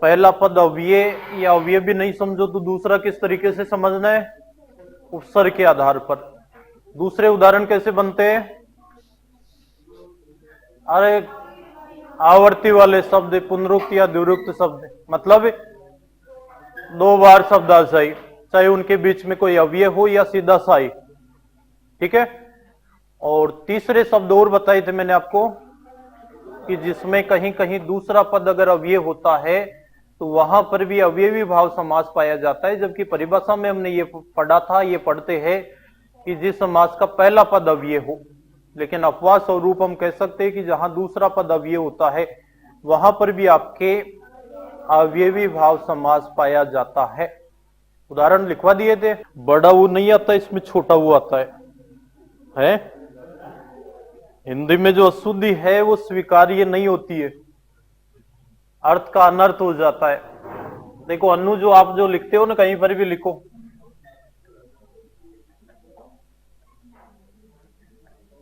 पहला पद अव्यय या अव्यय भी नहीं समझो तो दूसरा किस तरीके से समझना है, उपसर्ग के आधार पर। दूसरे उदाहरण कैसे बनते हैं, अरे आवर्ती वाले शब्द, पुनरुक्त या द्विरुक्त शब्द, मतलब दो बार शब्द आ जाए, चाहे उनके बीच में कोई अव्यय हो या सीधा सा ही, ठीक है। और तीसरे शब्द और बताए थे मैंने आपको कि जिसमें कहीं कहीं दूसरा पद अगर अव्यय होता है तो वहां पर भी अव्ययी भाव समास पाया जाता है, जबकि परिभाषा में हमने ये पढ़ा था, ये पढ़ते हैं कि जिस समास का पहला पद अव्यय हो। लेकिन अपवाद स्वरूप हम कह सकते हैं कि जहां दूसरा पद अव्यय होता है वहां पर भी आपके अव्ययी भाव समास पाया जाता है। उदाहरण लिखवा दिए थे, बड़ा वो नहीं आता, इसमें छोटा वो आता है? हिंदी में जो अशुद्धि है वो स्वीकार्य नहीं होती है, अर्थ का अनर्थ हो जाता है। देखो अनु जो आप जो लिखते हो ना, कहीं पर भी लिखो,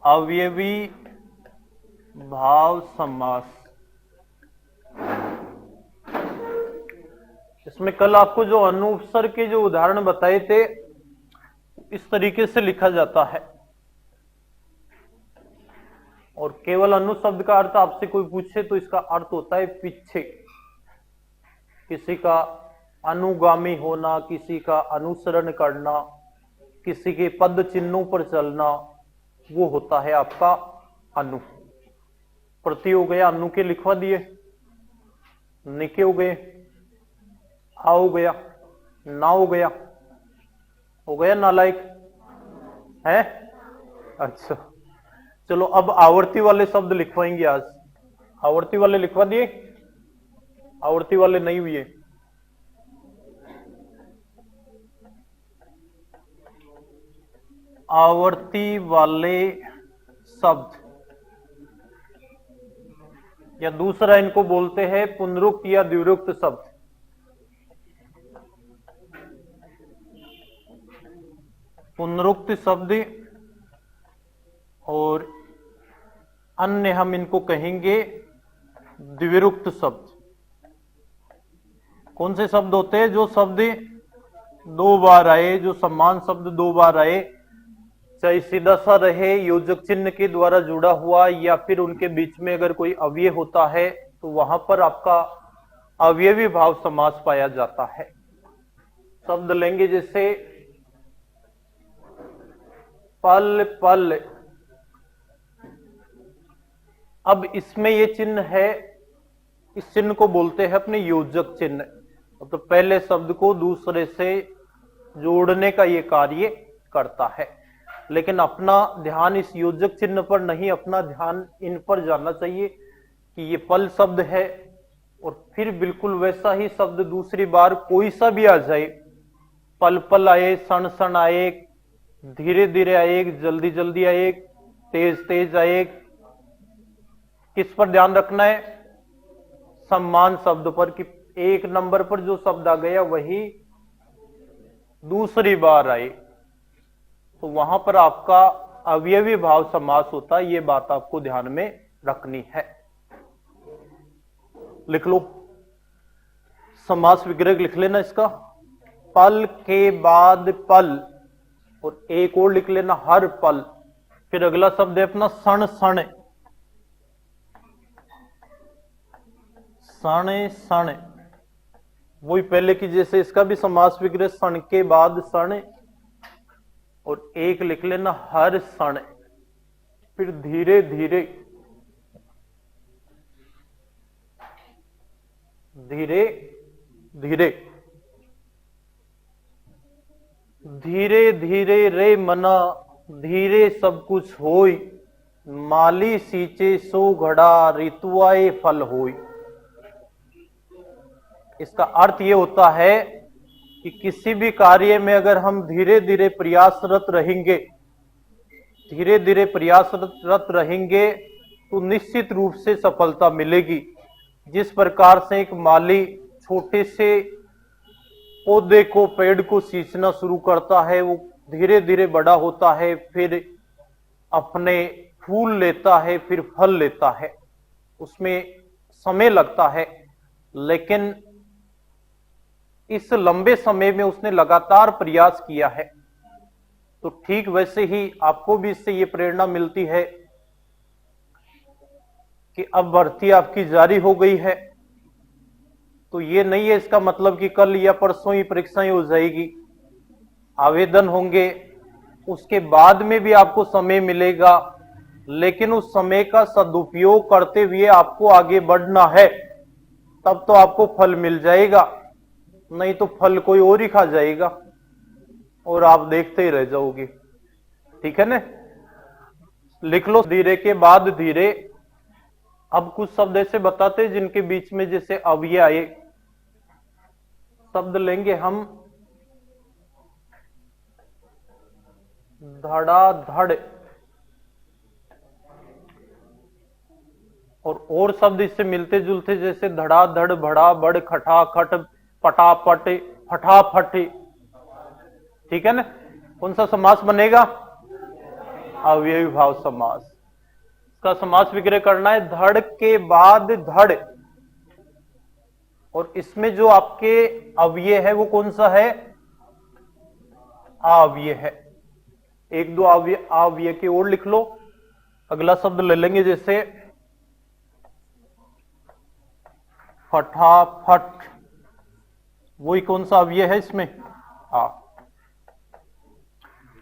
अवयवी भाव समास, इसमें कल आपको जो अनुपसर्ग के जो उदाहरण बताए थे इस तरीके से लिखा जाता है। और केवल अनु शब्द का अर्थ आपसे कोई पूछे तो इसका अर्थ होता है पीछे, किसी का अनुगामी होना, किसी का अनुसरण करना, किसी के पद चिन्हों पर चलना, वो होता है आपका अनु। प्रति हो गया, अनु के लिखवा दिए, निके हो गए, आ हो गया, ना हो गया नालायक है। अच्छा चलो अब आवर्ती वाले शब्द लिखवाएंगे आज। आवर्ती वाले लिखवा दिए, आवर्ती वाले नहीं हुए। आवर्ती वाले शब्द या दूसरा इनको बोलते हैं पुनरुक्त या द्विरुक्त शब्द। पुनरुक्त शब्द और अन्य हम इनको कहेंगे द्विरुक्त शब्द। कौन से शब्द होते हैं? जो शब्द दो बार आए, जो समान शब्द दो बार आए, चाहे सीधा सा रहे, योजक चिन्ह के द्वारा जुड़ा हुआ, या फिर उनके बीच में अगर कोई अव्यय होता है तो वहां पर आपका अवयवी भाव समास पाया जाता है। शब्द लेंगे जैसे पल पल, अब इसमें ये चिन्ह है, इस चिन्ह को बोलते हैं अपने योजक चिन्ह, तो पहले शब्द को दूसरे से जोड़ने का ये कार्य करता है। लेकिन अपना ध्यान इस योजक चिन्ह पर नहीं, अपना ध्यान इन पर जाना चाहिए कि ये पल शब्द है, और फिर बिल्कुल वैसा ही शब्द दूसरी बार कोई सा भी आ जाए, पल पल आए, क्षण क्षण आए, धीरे धीरे आए, जल्दी जल्दी आए, तेज तेज आए, किस पर ध्यान रखना है? सम्मान शब्द पर, कि एक नंबर पर जो शब्द आ गया वही दूसरी बार आए, तो वहां पर आपका अवयवी भाव समास होता है। ये बात आपको ध्यान में रखनी है। लिख लो, समास विग्रह लिख लेना इसका, पल के बाद पल, और एक और लिख लेना हर पल। फिर अगला शब्द है अपना क्षण क्षण, क्षण क्षण, वही पहले की जैसे इसका भी समास विग्रह क्षण के बाद क्षण, और एक लिख लेना हर क्षण। फिर धीरे धीरे, धीरे धीरे, धीरे धीरे रे मना, धीरे सब कुछ होई, माली सींचे सो घड़ा, ऋतुआए फल होई। इसका अर्थ यह होता है कि किसी भी कार्य में अगर हम धीरे धीरे प्रयासरत रहेंगे, धीरे धीरे प्रयासरत रहेंगे तो निश्चित रूप से सफलता मिलेगी। जिस प्रकार से एक माली छोटे से पौधे को, पेड़ को सींचना शुरू करता है, वो धीरे धीरे बड़ा होता है, फिर अपने फूल लेता है, फिर फल लेता है, उसमें समय लगता है। लेकिन इस लंबे समय में उसने लगातार प्रयास किया है। तो ठीक वैसे ही आपको भी इससे ये प्रेरणा मिलती है कि अब भर्ती आपकी जारी हो गई है, तो ये नहीं है इसका मतलब कि कल या परसों ही परीक्षाएं हो जाएगी। आवेदन होंगे, उसके बाद में भी आपको समय मिलेगा, लेकिन उस समय का सदुपयोग करते हुए आपको आगे बढ़ना है, तब तो आपको फल मिल जाएगा, नहीं तो फल कोई और ही खा जाएगा और आप देखते ही रह जाओगे। ठीक है ना? लिख लो धीरे के बाद धीरे। अब कुछ शब्द ऐसे बताते हैं जिनके बीच में जैसे अव्यय आए। शब्द लेंगे हम धड़ाधड़, और शब्द इससे मिलते जुलते जैसे धड़ाधड़, भड़ा बड़, खटाखट, पटापट, फटाफट। ठीक है ना? कौन सा समास बनेगा? अव्ययी भाव समास। इसका समास विग्रह करना है धड़ के बाद धड़, और इसमें जो आपके अव्यय है वो कौन सा है? अव्यय है। एक दो अव्यय की ओर लिख लो। अगला शब्द ले लेंगे जैसे फटाफट, वही कौन सा अव्यय है इसमें? आ।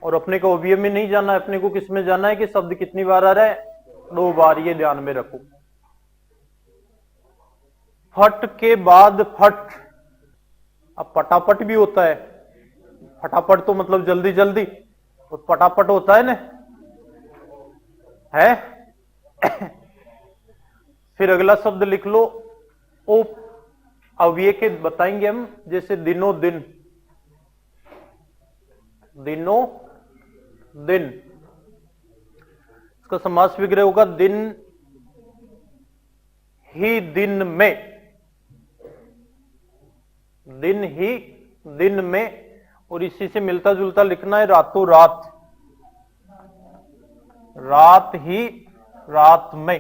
और अपने को अव्यय में नहीं जाना है, अपने को किस में जाना है कि शब्द कितनी बार आ रहा है? 2 बार, ये ध्यान में रखो। फट के बाद फट। अब पटापट भी होता है, फटाफट तो मतलब जल्दी जल्दी, और पटापट होता है ना, है? फिर अगला शब्द लिख लो, ओ अव्यय के बताएंगे हम, जैसे दिनों दिन, दिनों दिन। इसका समास विग्रह होगा दिन ही दिन में, दिन ही दिन में। और इसी से मिलता जुलता लिखना है रातों रात, रात ही रात में,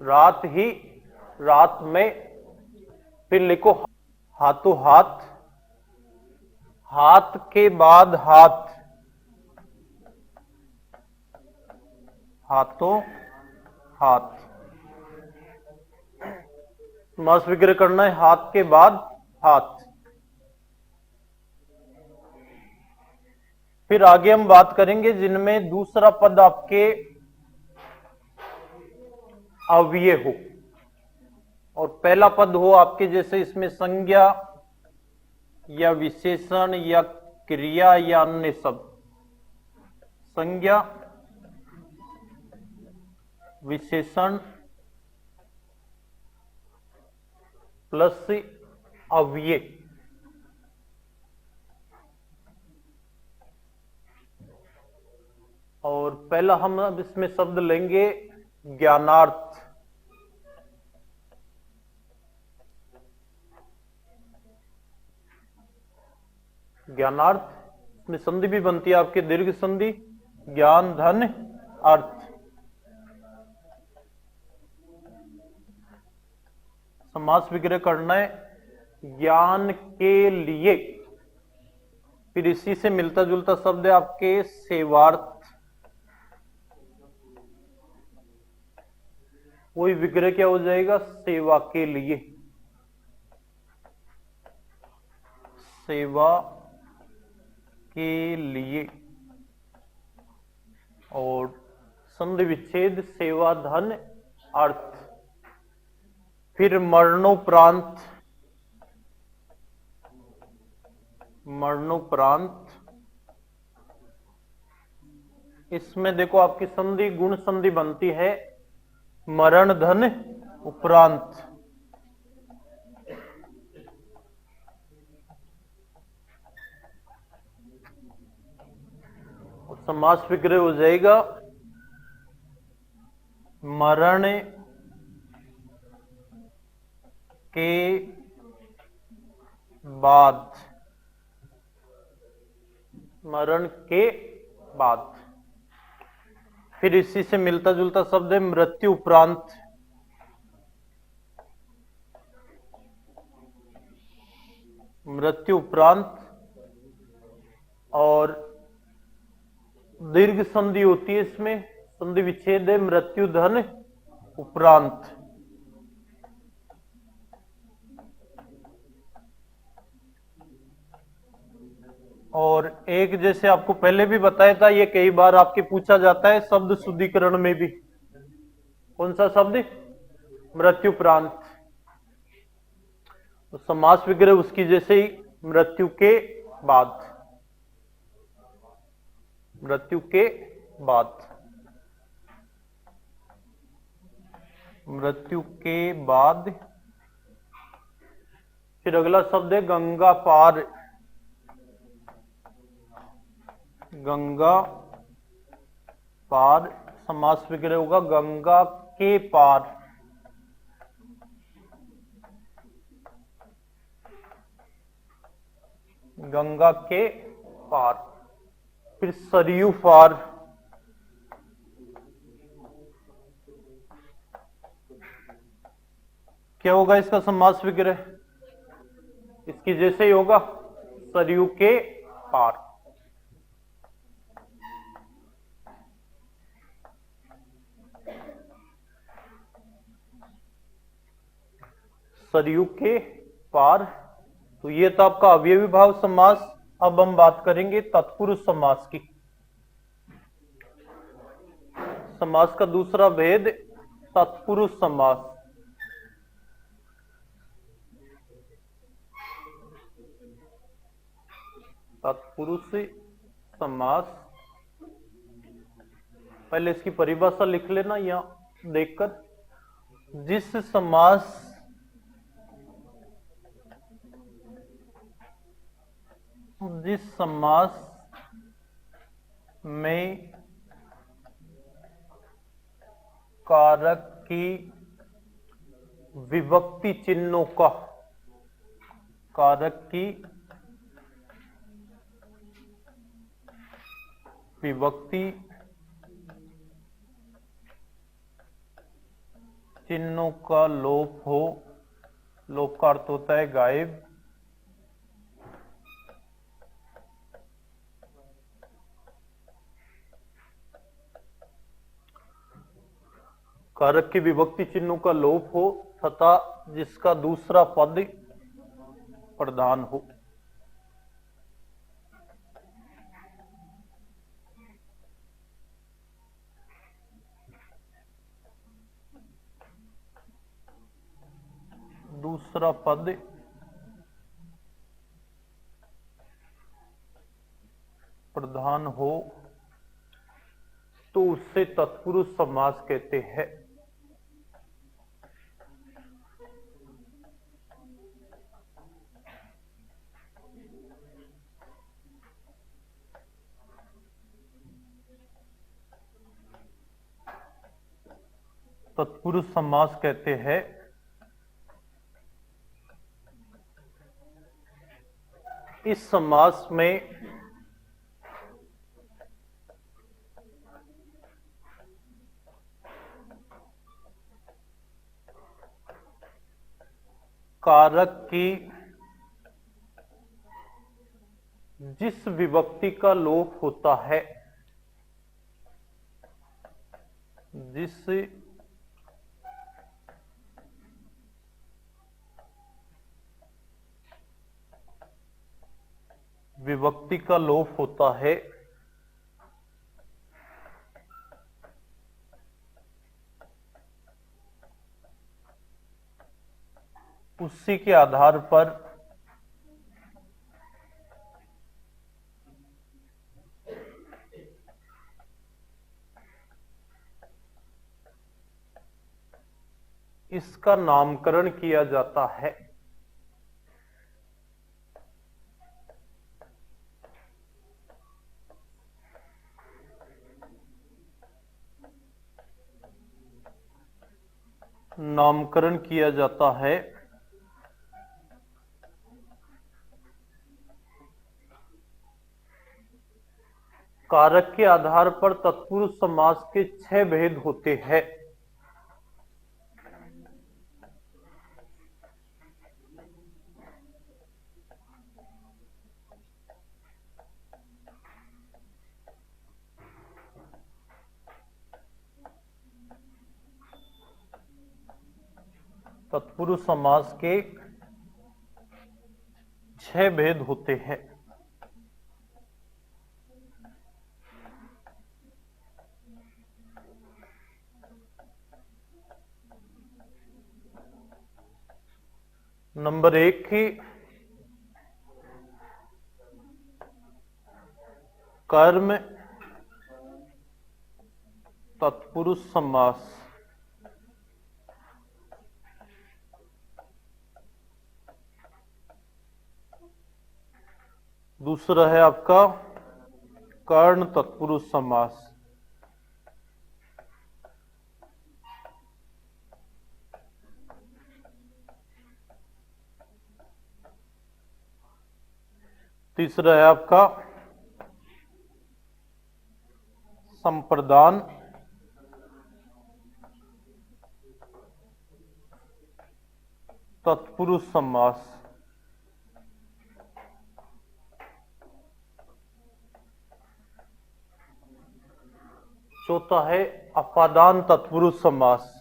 रात ही रात में। फिर लिखो हाथों हाथ, हाथ के बाद हाथ, हाथों हाथ। समास विग्रह करना है हाथ के बाद हाथ। फिर आगे हम बात करेंगे जिनमें दूसरा पद आपके अव्यय हो और पहला पद हो आपके, जैसे इसमें संज्ञा या विशेषण या क्रिया या अन्य शब्द। संज्ञा, विशेषण प्लस अव्यय। और पहला हम अब इसमें शब्द लेंगे ज्ञानार्थ। ज्ञानार्थ में संधि भी बनती है आपके दीर्घ संधि, ज्ञान धन अर्थ। समास विग्रह करना है ज्ञान के लिए। फिर इसी से मिलता जुलता शब्द है आपके सेवार्थ। वही विग्रह क्या हो जाएगा? सेवा के लिए, सेवा के लिए। और संधि विच्छेद सेवा धन अर्थ। फिर मरणोपरांत, मरणोपरांत। इसमें देखो आपकी संधि गुण संधि बनती है मरण धन उपरांत। और समास विग्रह हो जाएगा मरण के बाद, मरण के बाद। फिर इसी से मिलता जुलता शब्द है मृत्यु उपरांत। मृत्यु उपरांत, और दीर्घ संधि होती है इसमें, संधि विच्छेद है मृत्यु धन उपरांत। और एक जैसे आपको पहले भी बताया था, ये कई बार आपके पूछा जाता है शब्द शुद्धिकरण में भी। कौन सा शब्द? मृत्युपरांत। तो समास विग्रह उसकी जैसे ही मृत्यु के बाद, मृत्यु के बाद, मृत्यु के बाद। फिर अगला शब्द है गंगा पार। गंगा पार समास विग्रह होगा गंगा के पार। गंगा के पार। फिर सरयू पार। क्या होगा इसका समास विग्रह? इसकी जैसे ही होगा, सरयू के पार। सरयू के पार। तो ये था आपका अवयवी भाव समास। अब हम बात करेंगे तत्पुरुष समास की। समास का दूसरा भेद तत्पुरुष समास। तत्पुरुष समास, पहले इसकी परिभाषा लिख लेना यहां देखकर। जिस समास में कारक की विभक्ति चिन्हों का, कारक की विभक्ति चिन्हों का लोप हो, लोप का अर्थ होता है गायब, कारक की विभक्ति चिन्हों का लोप हो तथा जिसका दूसरा पद प्रधान हो। दूसरा पद प्रधान हो तो उससे तत्पुरुष समास कहते हैं। तत्पुरुष समास कहते हैं। इस समास में कारक की जिस विभक्ति का लोप होता है, जिस विभक्ति का लोप होता है उसी के आधार पर इसका नामकरण किया जाता है। नामकरण किया जाता है। कारक के आधार पर तत्पुरुष समास के 6 भेद होते हैं। तत्पुरुष समास के 6 भेद होते हैं। नंबर 1 की कर्म तत्पुरुष समास। दूसरा है आपका कर्ण तत्पुरुष समास। तीसरा है आपका संप्रदान तत्पुरुष समास। चौथा है अपादान तत्पुरुष समास।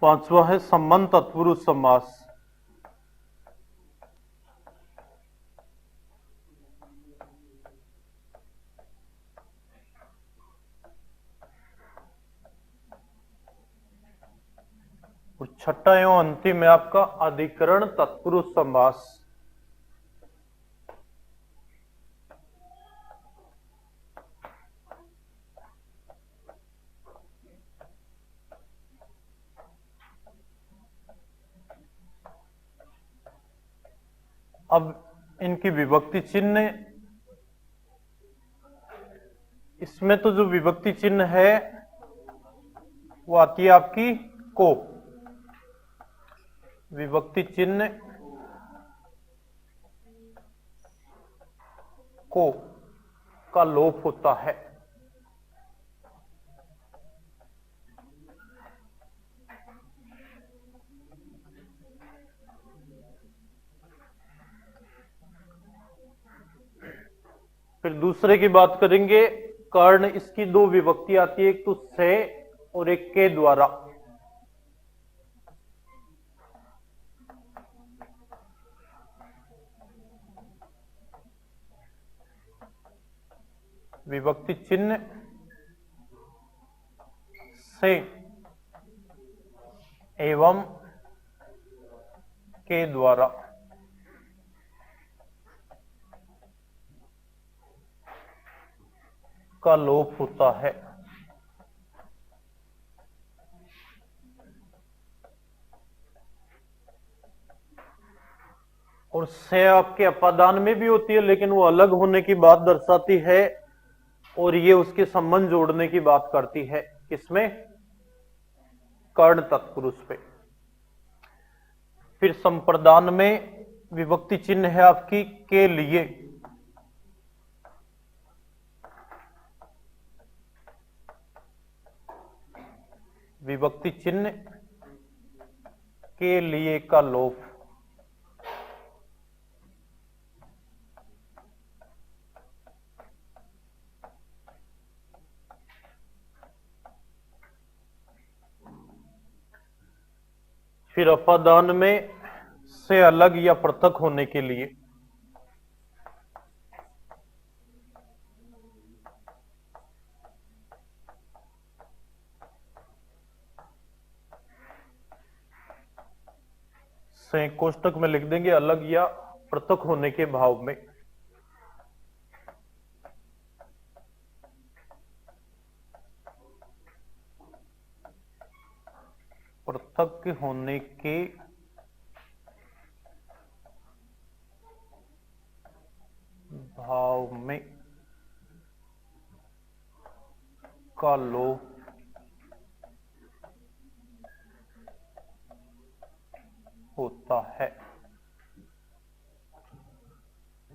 पांचवा है संबंध तत्पुरुष समास। और छठा एवं अंतिम है आपका अधिकरण तत्पुरुष समास। अब इनकी विभक्ति चिन्ह, इसमें तो जो विभक्ति चिन्ह है वो आती है आपकी को। विभक्ति चिन्ह को का लोप होता है। फिर दूसरे की बात करेंगे। कर्ण, इसकी दो विभक्ति आती है, एक तो से और एक के द्वारा। विभक्ति चिन्ह से एवं के द्वारा। का लोप होता है। और से आपके अपादान में भी होती है, लेकिन वो अलग होने की बात दर्शाती है, और ये उसके संबंध जोड़ने की बात करती है। किसमें? कर्ण तत्पुरुष पे। फिर संप्रदान में विभक्ति चिन्ह है आपकी के लिए। विभक्ति चिन्ह के लिए का लोप। फिर अपादान में से अलग या पृथक होने के लिए। से कोष्टक में लिख देंगे अलग या पृथक होने के भाव में। पृथक होने के भाव में का लोप होता है।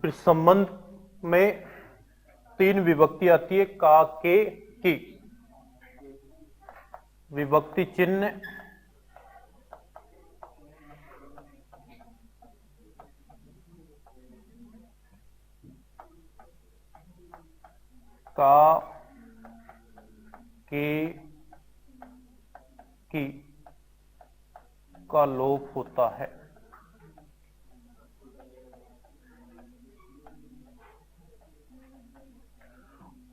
फिर संबंध में तीन विभक्ति आती है का, के, की। विभक्ति चिन्ह का, के, की का लोप होता है।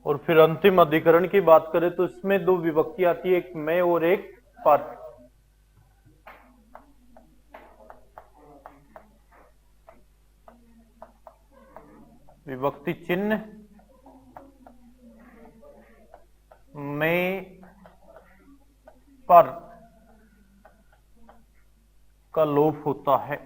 और फिर अंतिम अधिकरण की बात करें तो इसमें दो विभक्ति आती है, एक में और एक पर। विभक्ति चिन्ह में, पर का लोप होता है।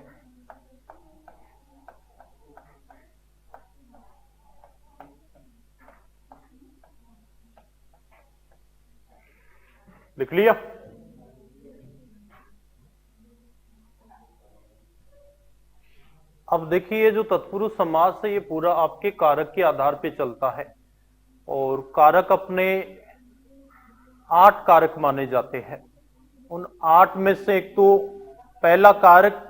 लिख लिया? अब देखिए ये जो तत्पुरुष समास है ये पूरा आपके कारक के आधार पे चलता है, और कारक अपने 8 कारक माने जाते हैं। उन 8 में से एक तो पहला कारक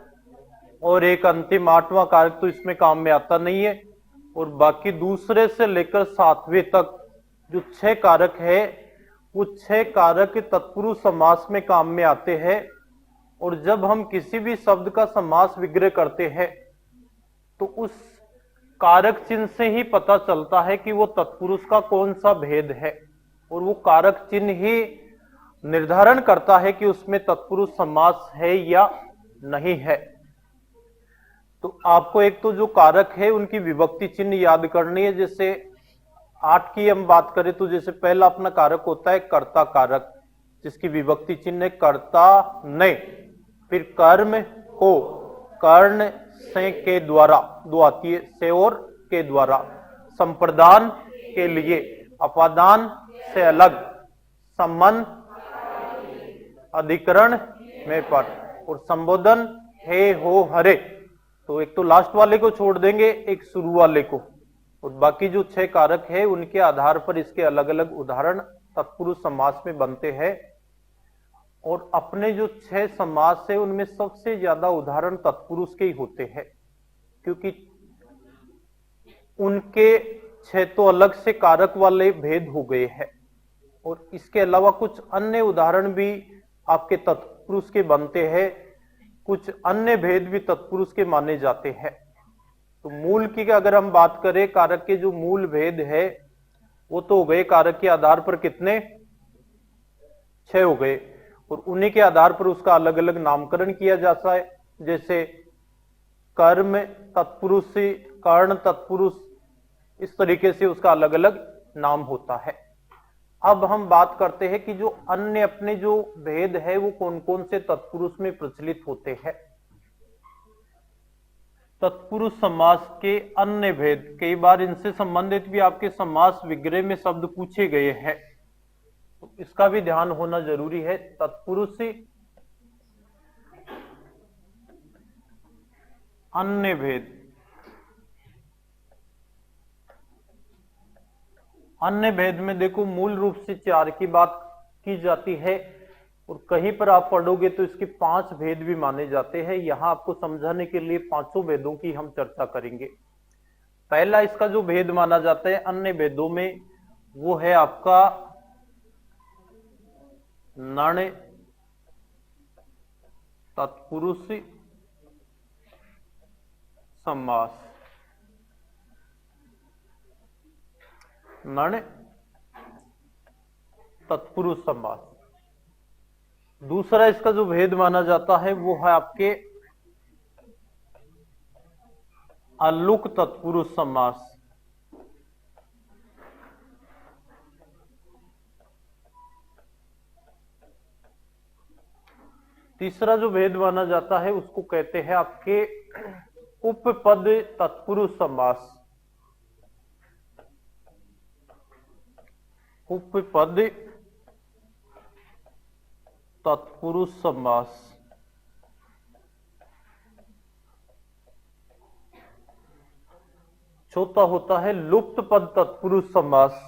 और एक अंतिम 8वां कारक तो इसमें काम में आता नहीं है, और बाकी दूसरे से लेकर 7वें तक जो 6 कारक है वो 6 कारक तत्पुरुष समास में काम में आते हैं। और जब हम किसी भी शब्द का समास विग्रह करते हैं तो उस कारक चिन्ह से ही पता चलता है कि वो तत्पुरुष का कौन सा भेद है, और वो कारक चिन्ह ही निर्धारण करता है कि उसमें तत्पुरुष समास है या नहीं है। तो आपको एक तो जो कारक है उनकी विभक्ति चिन्ह याद करनी है। जैसे 8 की हम बात करें तो जैसे पहला अपना कारक होता है कर्ता कारक, जिसकी विभक्ति चिन्ह है कर्ता ने, फिर कर्म को, कर्ण से के द्वारा, दो आती है, से और के द्वारा, संप्रदान के लिए, अपादान से अलग, संबंध, अधिकरण में पर, और संबोधन हे हो हरे। तो एक तो लास्ट वाले को छोड़ देंगे, एक शुरू वाले को, और बाकी जो 6 कारक है उनके आधार पर इसके अलग अलग उदाहरण तत्पुरुष समास में बनते हैं। और अपने जो 6 समास है उनमें सबसे ज्यादा उदाहरण तत्पुरुष के ही होते हैं, क्योंकि उनके 6 तो अलग से कारक वाले भेद हो गए हैं, और इसके अलावा कुछ अन्य उदाहरण भी आपके तत्पुरुष के बनते हैं, कुछ अन्य भेद भी तत्पुरुष के माने जाते हैं। तो मूल की अगर हम बात करें, कारक के जो मूल भेद है वो तो हो गए, कारक के आधार पर कितने, 6 हो गए, और उन्हीं के आधार पर उसका अलग अलग नामकरण किया जाता है। जैसे कर्म तत्पुरुष, कर्ण तत्पुरुष, इस तरीके से उसका अलग अलग नाम होता है। अब हम बात करते हैं कि जो अन्य अपने जो भेद है वो कौन कौन से तत्पुरुष में प्रचलित होते हैं। तत्पुरुष समास के अन्य भेद, कई बार इनसे संबंधित भी आपके समास विग्रह में शब्द पूछे गए हैं, तो इसका भी ध्यान होना जरूरी है। तत्पुरुष अन्य भेद, अन्य भेद में देखो मूल रूप से 4 की बात की जाती है, और कहीं पर आप पढ़ोगे तो इसके 5 भेद भी माने जाते हैं। यहां आपको समझाने के लिए 5 भेदों की हम चर्चा करेंगे। पहला इसका जो भेद माना जाता है अन्य भेदों में, वो है आपका नण तत्पुरुष समास। नण तत्पुरुष समास। दूसरा इसका जो भेद माना जाता है वो है आपके अलुक तत्पुरुष समास। तीसरा जो भेद माना जाता है उसको कहते हैं आपके उपपद तत्पुरुष समास। उपपद तत्पुरुष समास। चौथा होता है लुप्त पद तत्पुरुष समास।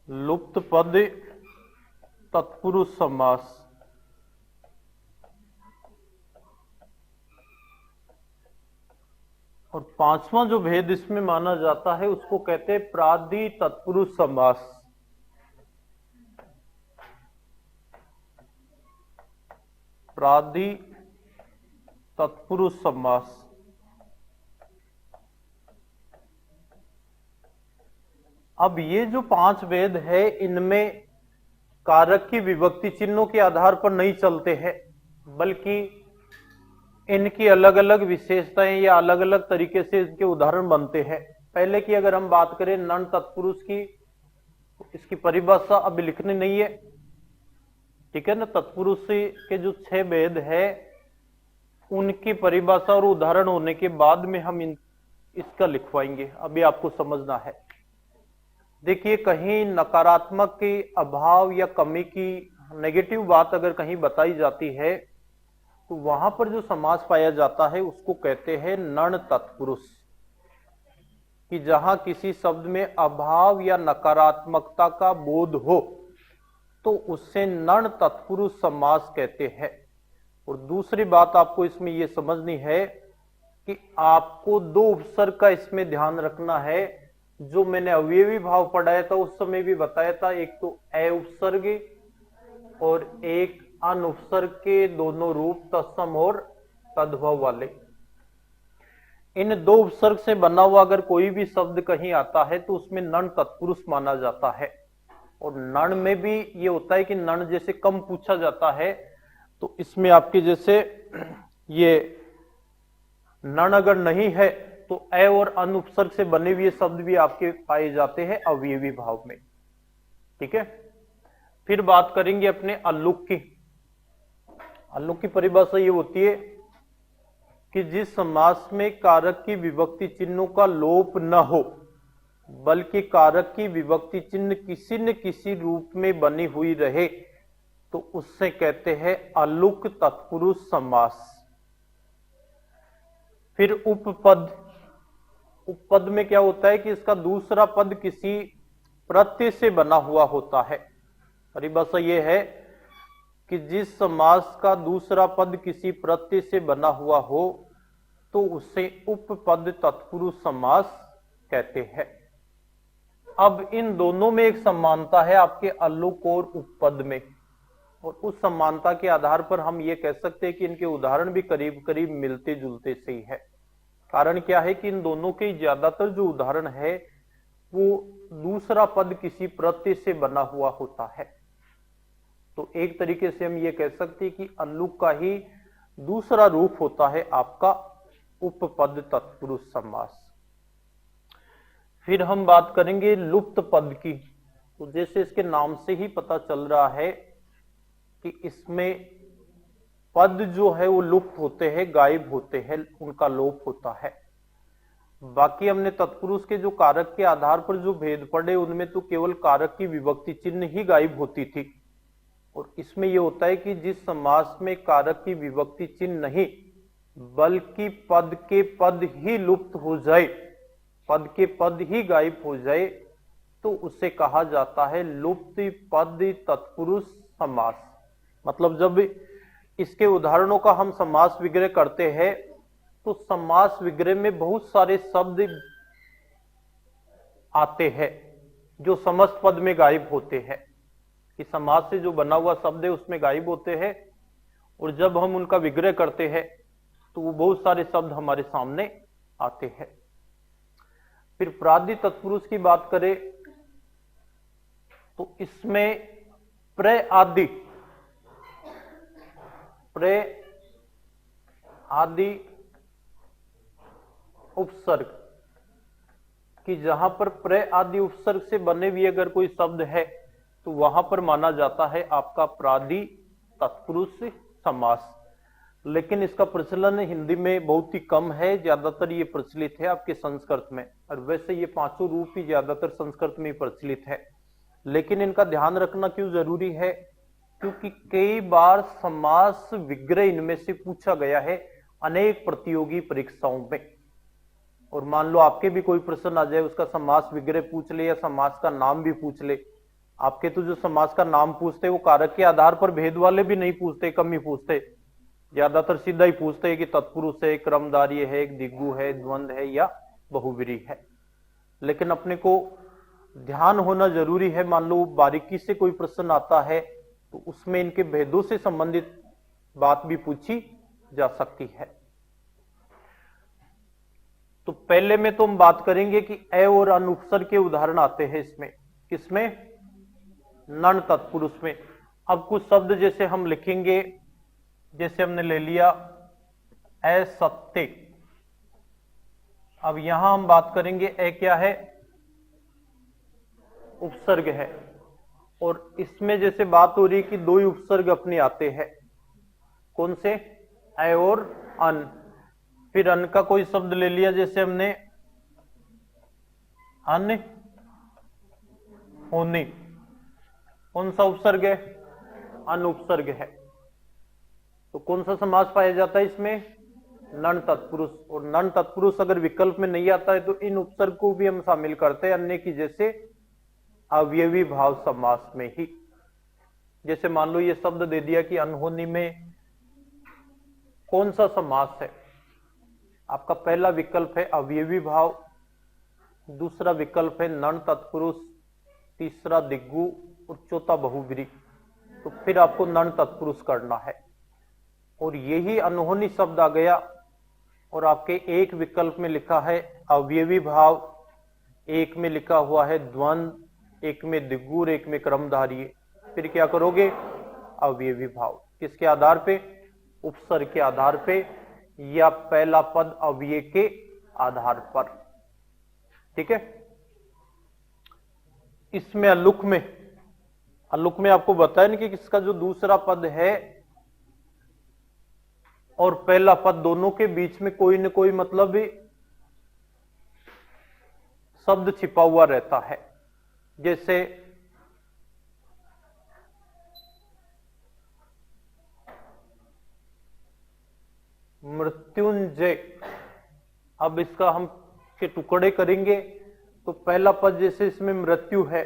लुप्त पद तत्पुरुष समास। और पांचवा जो भेद इसमें माना जाता है उसको कहते हैं प्रादि तत्पुरुष समास। प्रादि तत्पुरुष समास। अब ये जो पांच भेद है इनमें कारक की विभक्ति चिन्हों के आधार पर नहीं चलते हैं, बल्कि इनकी अलग अलग विशेषताएं या अलग अलग तरीके से इनके उदाहरण बनते हैं। पहले की अगर हम बात करें नण तत्पुरुष की, इसकी परिभाषा अभी लिखनी नहीं है, ठीक है ना। तत्पुरुष के जो 6 भेद है उनकी परिभाषा और उदाहरण होने के बाद में हम इसका लिखवाएंगे, अभी आपको समझना है। देखिए, कहीं नकारात्मक की अभाव या कमी की नेगेटिव बात अगर कहीं बताई जाती है तो वहां पर जो समास पाया जाता है उसको कहते हैं नण तत्पुरुष। कि जहां किसी शब्द में अभाव या नकारात्मकता का बोध हो तो उससे नण तत्पुरुष समास कहते हैं। और दूसरी बात आपको इसमें यह समझनी है कि आपको 2 उपसर्ग का इसमें ध्यान रखना है। जो मैंने अवयवी भाव पढ़ाया था उस समय भी बताया था, एक तो अ उपसर्ग और एक अन उपसर्ग के दोनों रूप तत्सम और तद्भव वाले। इन 2 उपसर्ग से बना हुआ अगर कोई भी शब्द कहीं आता है तो उसमें नण तत्पुरुष माना जाता है। और नण में भी ये होता है कि नण जैसे कम पूछा जाता है तो इसमें आपके जैसे ये नण अगर नहीं है तो अ और अन उपसर्ग से बने हुए शब्द भी आपके पाए जाते हैं अवयवी भाव में, ठीक है। फिर बात करेंगे अपने अल्लुक की। अल्लुक की परिभाषा ये होती है कि जिस समास में कारक की विभक्ति चिन्हों का लोप न हो बल्कि कारक की विभक्ति चिन्ह किसी न किसी रूप में बनी हुई रहे तो उससे कहते हैं अल्लुक तत्पुरुष समास। फिर उपपद। उपपद में क्या होता है कि इसका दूसरा पद किसी प्रत्यय से बना हुआ होता है। परिभाषा यह है कि जिस समास का दूसरा पद किसी प्रत्यय से बना हुआ हो तो उसे उपपद तत्पुरुष समास कहते हैं। अब इन दोनों में एक समानता है आपके अल्लुक और उपपद में, और उस समानता के आधार पर हम ये कह सकते हैं कि इनके उदाहरण भी करीब करीब मिलते जुलते से ही है। कारण क्या है कि इन दोनों के ज्यादातर जो उदाहरण है वो दूसरा पद किसी प्रत्यय से बना हुआ होता है। तो एक तरीके से हम ये कह सकते हैं कि अल्लुक का ही दूसरा रूप होता है आपका उपपद तत्पुरुष समास। फिर हम बात करेंगे लुप्त पद की। तो जैसे इसके नाम से ही पता चल रहा है कि इसमें पद जो है वो लुप्त होते हैं, गायब होते हैं, उनका लोप होता है। बाकी हमने तत्पुरुष के जो कारक के आधार पर जो भेद पढ़े उनमें तो केवल कारक की विभक्ति चिन्ह ही गायब होती थी, और इसमें यह होता है कि जिस समास में कारक की विभक्ति चिन्ह नहीं बल्कि पद के पद ही लुप्त हो जाए, पद के पद ही गायब हो जाए, तो उसे कहा जाता है लुप्त पद तत्पुरुष समास। मतलब जब इसके उदाहरणों का हम समास विग्रह करते हैं तो समास विग्रह में बहुत सारे शब्द आते हैं जो समस्त पद में गायब होते हैं, कि समास से जो बना हुआ शब्द है उसमें गायब होते हैं, और जब हम उनका विग्रह करते हैं तो वो बहुत सारे शब्द हमारे सामने आते हैं। फिर प्रादि तत्पुरुष की बात करें तो इसमें प्र आदि उपसर्ग कि जहां पर प्र आदि उपसर्ग से बने हुए अगर कोई शब्द है तो वहां पर माना जाता है आपका प्रादि तत्पुरुष समास। लेकिन इसका प्रचलन हिंदी में बहुत ही कम है, ज्यादातर ये प्रचलित है आपके संस्कृत में, और वैसे ये 5 रूप ही ज्यादातर संस्कृत में प्रचलित है। लेकिन इनका ध्यान रखना क्यों जरूरी है, क्योंकि कई बार समास विग्रह इनमें से पूछा गया है अनेक प्रतियोगी परीक्षाओं में। और मान लो आपके भी कोई प्रश्न आ जाए, उसका समास विग्रह पूछ ले या समास का नाम भी पूछ ले। आपके तो जो समास का नाम पूछते वो कारक के आधार पर भेद वाले भी नहीं पूछते, कम ही पूछते, ज्यादातर सीधा ही पूछते हैं कि तत्पुरुष है, क्रमधार्य है, दिग्गु है, द्वंद्व है या बहुव्रीहि है। लेकिन अपने को ध्यान होना जरूरी है, मान लो बारीकी से कोई प्रश्न आता है तो उसमें इनके भेदों से संबंधित बात भी पूछी जा सकती है। तो पहले में तो हम बात करेंगे कि ए और अन उपसर्ग के उदाहरण आते हैं इसमें, किसमें? नण तत्पुरुष में। अब कुछ शब्द जैसे हम लिखेंगे, जैसे हमने ले लिया असत्य। अब यहां हम बात करेंगे ए क्या है? उपसर्ग है। और इसमें जैसे बात हो रही है कि दो ही उपसर्ग अपने आते हैं, कौन से? ए और अन। फिर अन का कोई शब्द ले लिया, जैसे हमने अन होनी, कौन सा उपसर्ग है? अनुपसर्ग है। तो कौन सा समास पाया जाता है इसमें? नण तत्पुरुष। और नण तत्पुरुष अगर विकल्प में नहीं आता है तो इन उपसर्ग को भी हम शामिल करते हैं अन्य की, जैसे अवयवी भाव समास में ही। जैसे मान लो ये शब्द दे दिया कि अनहोनी में कौन सा समास है? आपका पहला विकल्प है अवयवी भाव, दूसरा विकल्प है नण तत्पुरुष, तीसरा दिग्गु और चौथा बहुव्रीहि। तो फिर आपको नण तत्पुरुष करना है। और यही अनहोनी शब्द आ गया और आपके एक विकल्प में लिखा है अवयवी भाव, एक में लिखा हुआ है द्वंद, एक में दिग्गु, एक में क्रमधारीय। फिर क्या करोगे? अवयवी भाव। किसके आधार पे? उपसर्ग के आधार पे, या पहला पद अव्यय के आधार पर। ठीक है। इसमें अलुक में आपको बताया ना कि इसका जो दूसरा पद है और पहला पद दोनों के बीच में कोई न कोई मतलब शब्द छिपा हुआ रहता है। जैसे मृत्युंजय, अब इसका हम के टुकड़े करेंगे तो पहला पद जैसे इसमें मृत्यु है,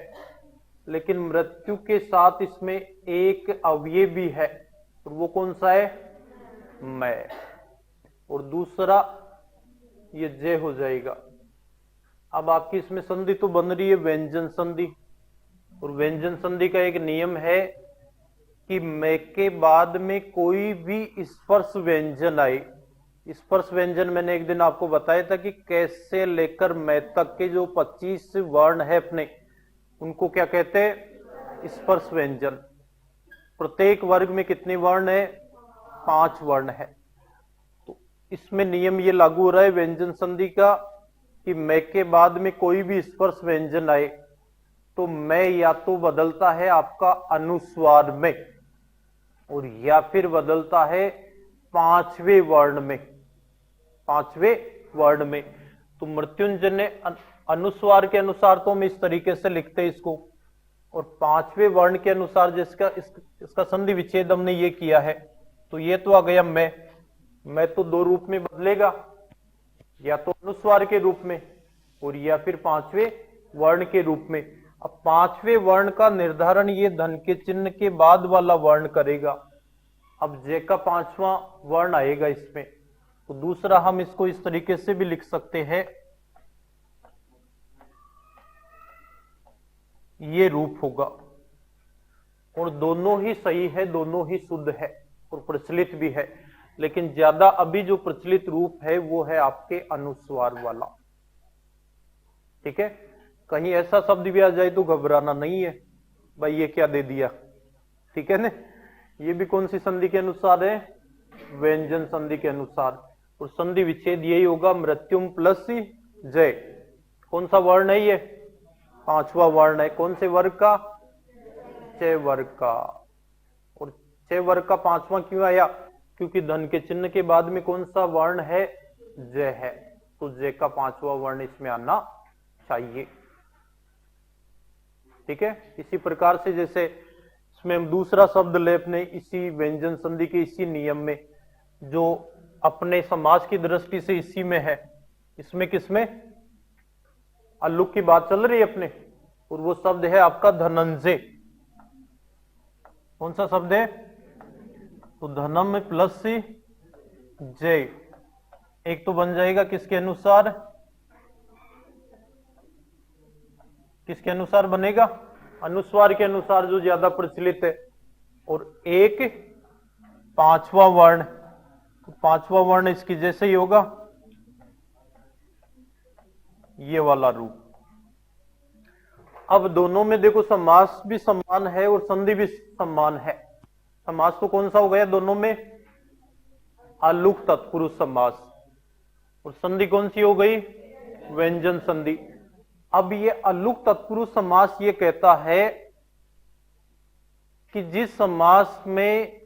लेकिन मृत्यु के साथ इसमें एक अवयव भी है, और वो कौन सा है? मैं। और दूसरा ये जय हो जाएगा। अब आपकी इसमें संधि तो बन रही है व्यंजन संधि, और व्यंजन संधि का एक नियम है कि मैं के बाद में कोई भी स्पर्श व्यंजन आए। स्पर्श व्यंजन मैंने एक दिन आपको बताया था कि कैसे लेकर मैं तक के जो 25 वर्ण है अपने, उनको क्या कहते हैं? स्पर्श व्यंजन। प्रत्येक वर्ग में कितने वर्ण है? 5 वर्ण है। तो इसमें नियम ये लागू हो रहा है व्यंजन संधि का कि मैं के बाद में कोई भी स्पर्श व्यंजन आए तो मैं या तो बदलता है आपका अनुस्वार में, और या फिर बदलता है 5वें वर्ण में, 5वें वर्ण में। तो मृत्युंजय ने अनुस्वार के अनुसार तो हम इस तरीके से लिखते हैं इसको, और 5वें वर्ण के अनुसार जिसका इसका संधि विच्छेद हमने ये किया है। तो ये तो आ गया मैं तो 2 रूप में बदलेगा, या तो अनुस्वार के रूप में और या फिर 5वें वर्ण के रूप में। अब 5वें वर्ण का निर्धारण ये धन के चिन्ह के बाद वाला वर्ण करेगा। अब जय का 5वां वर्ण आएगा इसमें, तो दूसरा हम इसको इस तरीके से भी लिख सकते हैं, ये रूप होगा। और दोनों ही सही है, दोनों ही शुद्ध है और प्रचलित भी है, लेकिन ज्यादा अभी जो प्रचलित रूप है वो है आपके अनुस्वार वाला। ठीक है। कहीं ऐसा शब्द भी आ जाए तो घबराना नहीं है, भाई ये क्या दे दिया। ठीक है ना। ये भी कौन सी संधि के अनुसार है? व्यंजन संधि के अनुसार। और संधि विच्छेद यही होगा मृत्युम प्लस जय। कौन सा वर्ण है ये? 5वां वर्ण है। कौन से वर्ग का? च वर्ग का। और च वर्ग का 5वां क्यों आया? क्योंकि धन के चिन्ह के बाद में कौन सा वर्ण है? जय है, तो जय का 5वां वर्ण इसमें आना चाहिए। ठीक है। इसी प्रकार से जैसे इसमें हम दूसरा शब्द ले अपने इसी व्यंजन संधि के इसी नियम में, जो अपने समाज की दृष्टि से इसी में है। इसमें किसमें? अल्लुक की बात चल रही है अपने, और वो शब्द है आपका धनंजय। कौन सा शब्द है? तो धनम में प्लस जय, एक तो बन जाएगा किसके अनुसार? किसके अनुसार बनेगा? अनुस्वार के अनुसार, जो ज्यादा प्रचलित है। और एक पांचवा वर्ण, तो पांचवा वर्ण इसकी जैसे ही होगा, ये वाला रूप। अब दोनों में देखो समास भी समान है और संधि भी समान है। समास तो कौन सा हो गया दोनों में? अलुक तत्पुरुष समास। और संधि कौन सी हो गई? व्यंजन संधि। अब ये अलुक तत्पुरुष समास ये कहता है कि जिस समास में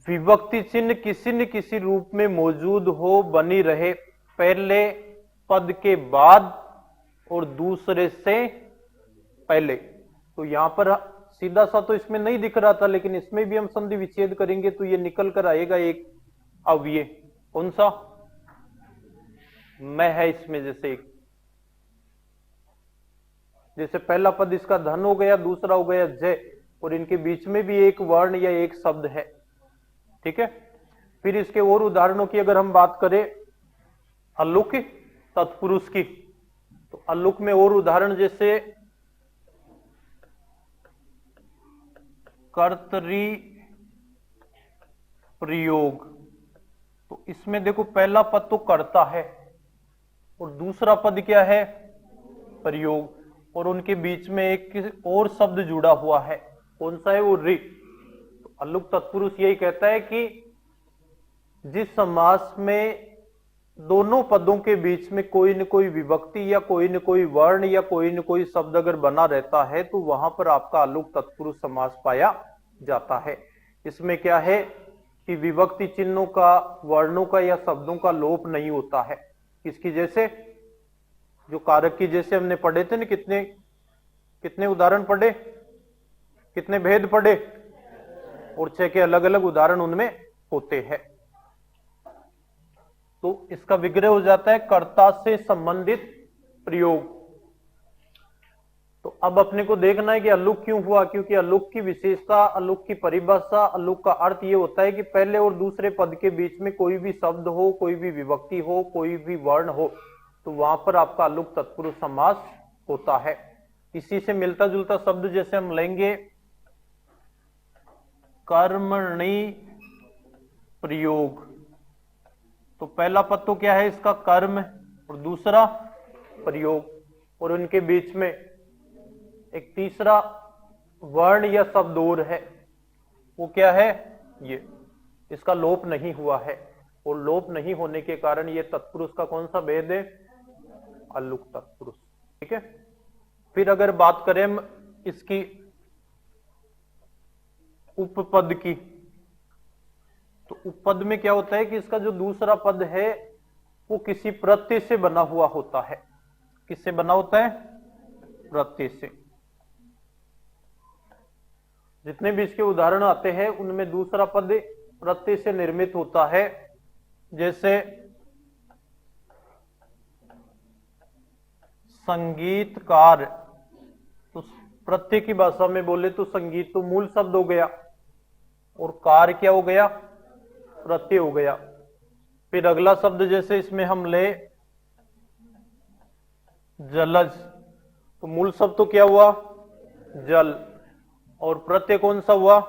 विभक्ति चिन्ह किसी न किसी रूप में मौजूद हो, बनी रहे, पहले पद के बाद और दूसरे से पहले। तो यहां पर सीधा सा तो इसमें नहीं दिख रहा था, लेकिन इसमें भी हम संधि विच्छेद करेंगे तो ये निकल कर आएगा एक अव्यय। कौन सा? मैं है इसमें, जैसे एक, जैसे पहला पद इसका धन हो गया, दूसरा हो गया जय, और इनके बीच में भी एक वर्ण या एक शब्द है। ठीक है। फिर इसके और उदाहरणों की अगर हम बात करें अलुक तत्पुरुष की, तो अलुक में और उदाहरण जैसे कर्तरी प्रयोग। तो इसमें देखो पहला पद तो कर्ता है और दूसरा पद क्या है? प्रयोग। और उनके बीच में एक और शब्द जुड़ा हुआ है। कौन सा है वो? रि। तो अलुक तत्पुरुष यही कहता है कि जिस समास में दोनों पदों के बीच में कोई न कोई विभक्ति या कोई न कोई वर्ण या कोई न कोई शब्द अगर बना रहता है, तो वहां पर आपका अलुक तत्पुरुष समास पाया जाता है। इसमें क्या है कि विभक्ति चिन्हों का, वर्णों का या शब्दों का लोप नहीं होता है। इसकी जैसे जो कारक की जैसे हमने पढ़े थे ना, कितने कितने उदाहरण पढ़े, कितने भेद पढ़े, और 6 के अलग अलग उदाहरण उनमें होते हैं। तो इसका विग्रह हो जाता है कर्ता से संबंधित प्रयोग। तो अब अपने को देखना है कि अलुक क्यों हुआ, क्योंकि अलुक की विशेषता, अलुक की परिभाषा, अलुक का अर्थ ये होता है कि पहले और दूसरे पद के बीच में कोई भी शब्द हो, कोई भी विभक्ति हो, कोई भी वर्ण हो, तो वहां पर आपका अलुक तत्पुरुष समास होता है। इसी से मिलता जुलता शब्द जैसे हम लेंगे कर्मणि प्रयोग। तो पहला पद तो क्या है इसका? कर्म, और दूसरा प्रयोग, और उनके बीच में एक तीसरा वर्ण या शब्द और है। वो क्या है? ये। इसका लोप नहीं हुआ है, और लोप नहीं होने के कारण ये तत्पुरुष का कौन सा भेद है? अलुक तत्पुरुष। ठीक है। फिर अगर बात करें हम इसकी उपपद की, तो उपपद में क्या होता है कि इसका जो दूसरा पद है वो किसी प्रत्यय से बना हुआ होता है। किससे बना होता है? प्रत्यय से। जितने भी इसके उदाहरण आते हैं उनमें दूसरा पद प्रत्यय से निर्मित होता है। जैसे संगीतकार, तो प्रत्यय की भाषा में बोले तो संगीत तो मूल शब्द हो गया, और कार क्या हो गया? प्रत्यय हो गया। फिर अगला शब्द जैसे इसमें हम ले जलज, तो मूल शब्द तो क्या हुआ? जल, और प्रत्यय कौन सा हुआ?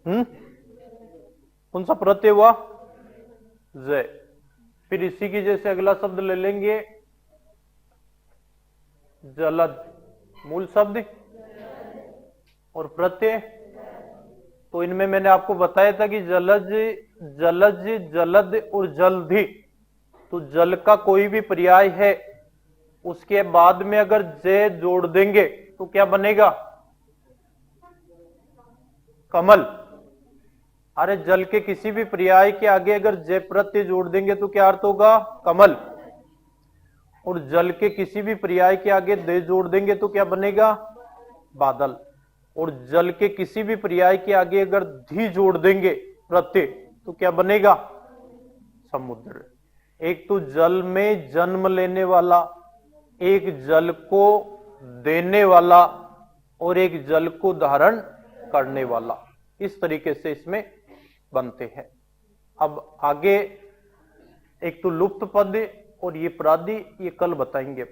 कौन सा प्रत्यय हुआ? जय। फिर इसी की जैसे अगला शब्द ले लेंगे जलद, मूल शब्द और प्रत्यय। तो इनमें मैंने आपको बताया था कि जलज, जलज, जलद और जलधि, तो जल का कोई भी पर्याय है उसके बाद में अगर जय जोड़ देंगे तो क्या बनेगा? कमल। अरे जल के किसी भी पर्याय के आगे अगर जय प्रत्यय जोड़ देंगे तो क्या अर्थ होगा? कमल। और जल के किसी भी पर्याय के आगे दे जोड़ देंगे तो क्या बनेगा? बादल। और जल के किसी भी पर्याय के आगे अगर धी जोड़ देंगे प्रत्यय तो क्या बनेगा? समुद्र। एक तो जल में जन्म लेने वाला, एक जल को देने वाला, और एक जल को धारण करने वाला, इस तरीके से इसमें बनते हैं। अब आगे एक तो लुप्त पद और ये प्रादि, ये कल बताएंगे।